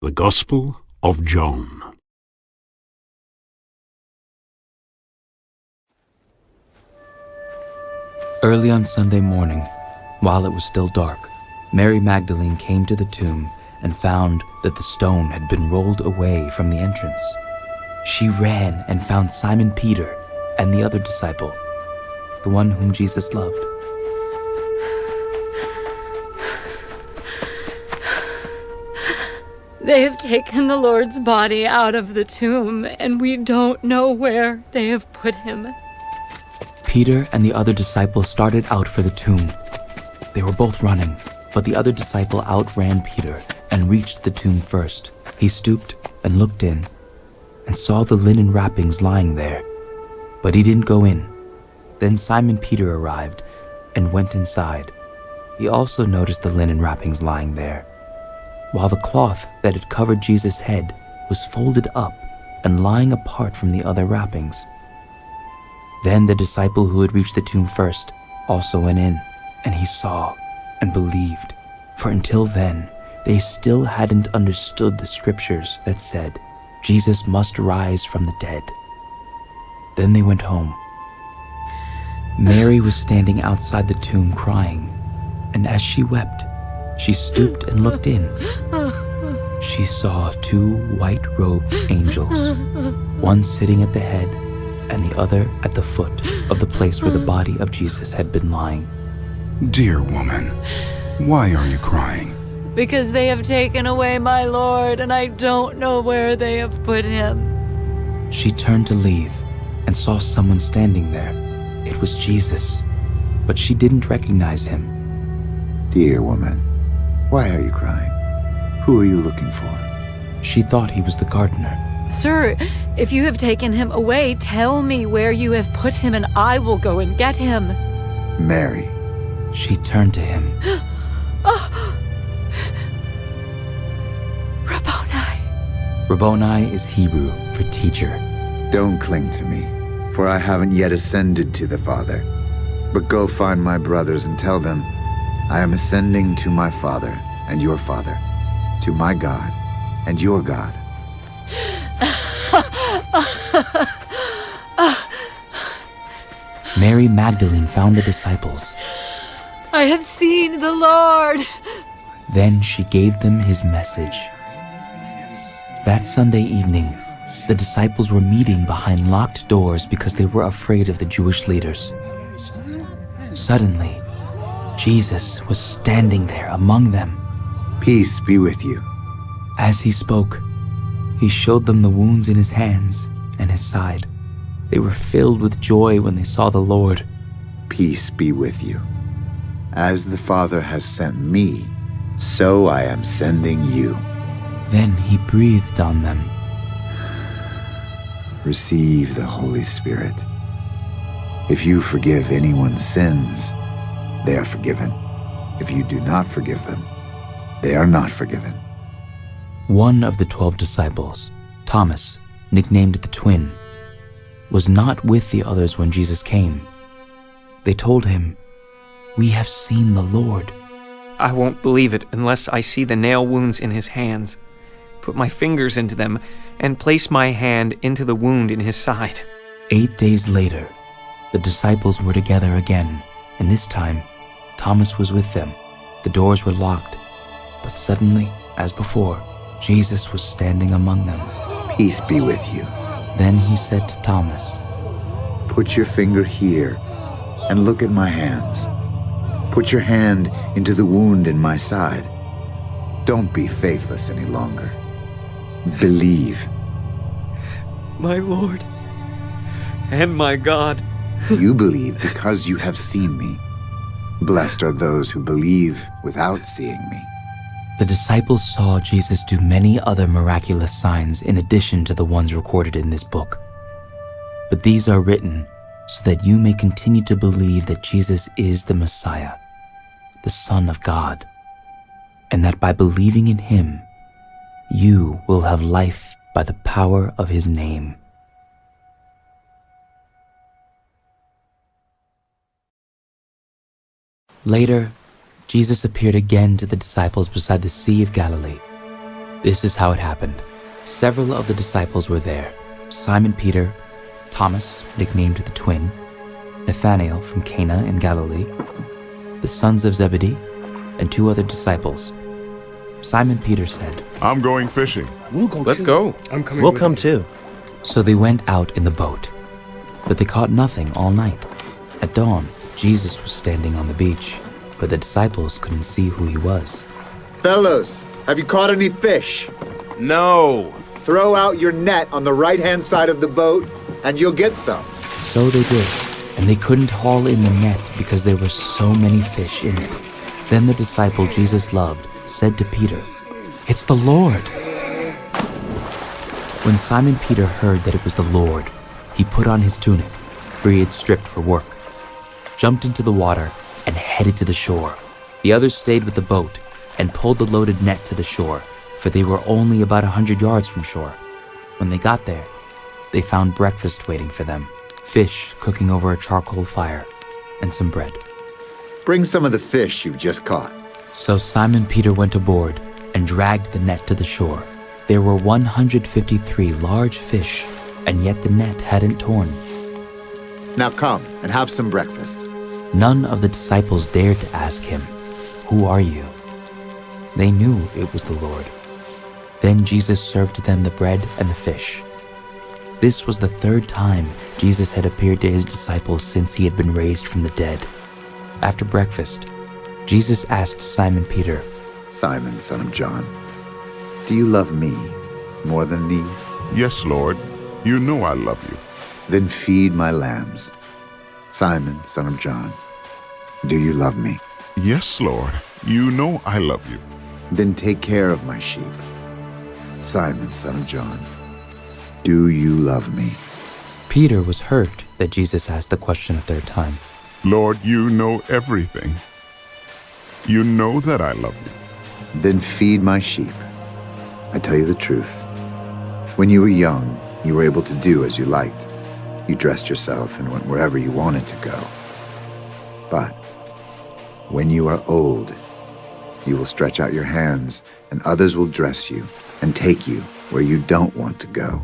The Gospel of John. Early on Sunday morning, while it was still dark, Mary Magdalene came to the tomb and found that the stone had been rolled away from the entrance. She ran and found Simon Peter and the other disciple, the one whom Jesus loved. They have taken the Lord's body out of the tomb, and we don't know where they have put him. Peter and the other disciple started out for the tomb. They were both running, but the other disciple outran Peter and reached the tomb first. He stooped and looked in and saw the linen wrappings lying there, but he didn't go in. Then Simon Peter arrived and went inside. He also noticed the linen wrappings lying there, while the cloth that had covered Jesus' head was folded up and lying apart from the other wrappings. Then the disciple who had reached the tomb first also went in, and he saw and believed, for until then they still hadn't understood the scriptures that said Jesus must rise from the dead. Then they went home. Mary was standing outside the tomb crying, and as she wept, she stooped and looked in. She saw two white-robed angels, one sitting at the head and the other at the foot of the place where the body of Jesus had been lying. Dear woman, why are you crying? Because they have taken away my Lord, and I don't know where they have put him. She turned to leave and saw someone standing there. It was Jesus, but she didn't recognize him. Dear woman, why are you crying? Who are you looking for? She thought he was the gardener. Sir, if you have taken him away, tell me where you have put him, and I will go and get him. Mary. She turned to him. Rabboni. Rabboni is Hebrew for teacher. Don't cling to me, for I haven't yet ascended to the Father. But go find my brothers and tell them, I am ascending to my Father and your Father, to my God and your God. Mary Magdalene found the disciples. I have seen the Lord. Then she gave them his message. That Sunday evening, the disciples were meeting behind locked doors because they were afraid of the Jewish leaders. Suddenly, Jesus was standing there among them. Peace be with you. As he spoke, he showed them the wounds in his hands and his side. They were filled with joy when they saw the Lord. Peace be with you. As the Father has sent me, so I am sending you. Then he breathed on them. Receive the Holy Spirit. If you forgive anyone's sins, they are forgiven. If you do not forgive them, they are not forgiven. One of the 12 disciples, Thomas, nicknamed the Twin, was not with the others when Jesus came. They told him, "We have seen the Lord." I won't believe it unless I see the nail wounds in his hands, put my fingers into them, and place my hand into the wound in his side. 8 days later, the disciples were together again, and this time, Thomas was with them. The doors were locked, but suddenly, as before, Jesus was standing among them. Peace be with you. Then he said to Thomas, Put your finger here and look at my hands. Put your hand into the wound in my side. Don't be faithless any longer. Believe. My Lord and my God. You believe because you have seen me. Blessed are those who believe without seeing me. The disciples saw Jesus do many other miraculous signs in addition to the ones recorded in this book. But these are written so that you may continue to believe that Jesus is the Messiah, the Son of God, and that by believing in him, you will have life by the power of his name. Later, Jesus appeared again to the disciples beside the Sea of Galilee. This is how it happened. Several of the disciples were there: Simon Peter, Thomas, nicknamed the Twin, Nathanael from Cana in Galilee, the sons of Zebedee, and 2 other disciples. Simon Peter said, I'm going fishing. Let's go. We'll come too. So they went out in the boat. But they caught nothing all night. At dawn, Jesus was standing on the beach, but the disciples couldn't see who he was. Fellows, have you caught any fish? No. Throw out your net on the right-hand side of the boat, and you'll get some. So they did, and they couldn't haul in the net because there were so many fish in it. Then the disciple Jesus loved said to Peter, "It's the Lord." When Simon Peter heard that it was the Lord, he put on his tunic, for he had stripped for work, jumped into the water, and headed to the shore. The others stayed with the boat and pulled the loaded net to the shore, for they were only about 100 yards from shore. When they got there, they found breakfast waiting for them, fish cooking over a charcoal fire, and some bread. Bring some of the fish you've just caught. So Simon Peter went aboard and dragged the net to the shore. There were 153 large fish, and yet the net hadn't torn. Now come and have some breakfast. None of the disciples dared to ask him, "Who are you?" They knew it was the Lord. Then Jesus served them the bread and the fish. This was the 3rd time Jesus had appeared to his disciples since he had been raised from the dead. After breakfast, Jesus asked Simon Peter, Simon, son of John, do you love me more than these? Yes, Lord. You know I love you. Then feed my lambs. Simon, son of John, do you love me? Yes, Lord. You know I love you. Then take care of my sheep. Simon, son of John, do you love me? Peter was hurt that Jesus asked the question a 3rd time. Lord, you know everything. You know that I love you. Then feed my sheep. I tell you the truth. When you were young, you were able to do as you liked. You dressed yourself and went wherever you wanted to go. But when you are old, you will stretch out your hands, and others will dress you and take you where you don't want to go.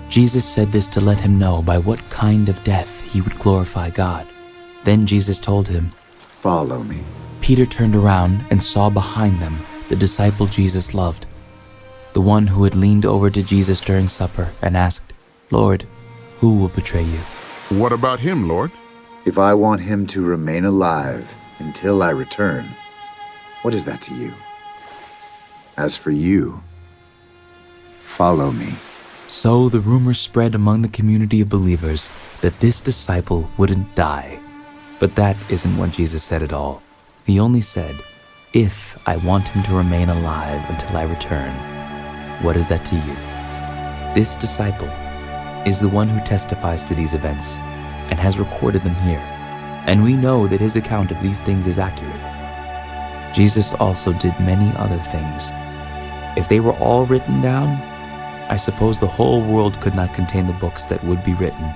Jesus said this to let him know by what kind of death he would glorify God. Then Jesus told him, Follow me. Peter turned around and saw behind them the disciple Jesus loved, the one who had leaned over to Jesus during supper and asked, "Lord, who will betray you?" What about him, Lord? If I want him to remain alive until I return, what is that to you? As for you, follow me. So the rumor spread among the community of believers that this disciple wouldn't die. But that isn't what Jesus said at all. He only said, "If I want him to remain alive until I return, what is that to you?" This disciple is the one who testifies to these events and has recorded them here, and we know that his account of these things is accurate. Jesus also did many other things. If they were all written down, I suppose the whole world could not contain the books that would be written.